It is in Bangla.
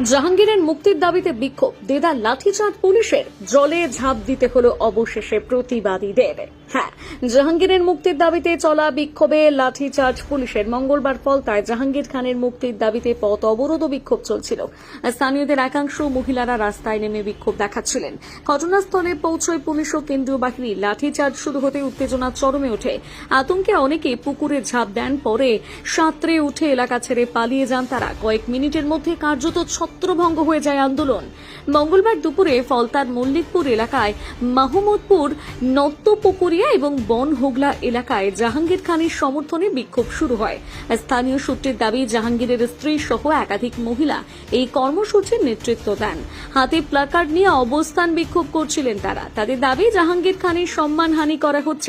জাহাঙ্গীরের মুক্তির দাবিতে বিক্ষোভ, দেদার লাঠিচার্জ পুলিশের, জলে ঝাঁপ দিতে হলো অবশেষে প্রতিবাদীদের। হ্যাঁ, জাহাঙ্গীরের মুক্তির দাবিতে চলা বিক্ষোভে লাঠিচার্জ পুলিশের। মঙ্গলবার ফলতায় জাহাঙ্গীর খানের মুক্তির দাবিতে পথ অবরোধ বিক্ষোভ চলছিল। স্থানীয়দের একাংশ মহিলারা রাস্তায় নেমে বিক্ষোভ দেখাচ্ছিলেন। ঘটনাস্থলে পৌঁছয় পুলিশ ও কেন্দ্রীয় বাহিনী। লাঠিচার্জ শুরু হতে উত্তেজনা চরমে ওঠে। আতঙ্কে অনেকে পুকুরে ঝাঁপ দেন, পরে সাঁতরে উঠে এলাকা ছেড়ে পালিয়ে যান তারা। কয়েক মিনিটের মধ্যে কার্যত ছত্রভঙ্গ হয়ে যায় আন্দোলন। মঙ্গলবার দুপুরে ফলতার মল্লিকপুর এলাকায় মাহমুদপুর নত্তপুকুরিয়া এবং বনহোগলা এলাকায় জাহাঙ্গীর খানের সমর্থনে বিক্ষোভ শুরু হয়। স্থানীয় সূত্রের দাবি, জাহাঙ্গীরের স্ত্রী সহ একাধিক মহিলা এই কর্মসূচির নেতৃত্ব দেন। হাতে প্লাকার্ড নিয়ে অবস্থান বিক্ষোভ করছিলেন তারা। তাদের দাবি, জাহাঙ্গীর খানের সম্মানহানি করা হচ্ছে।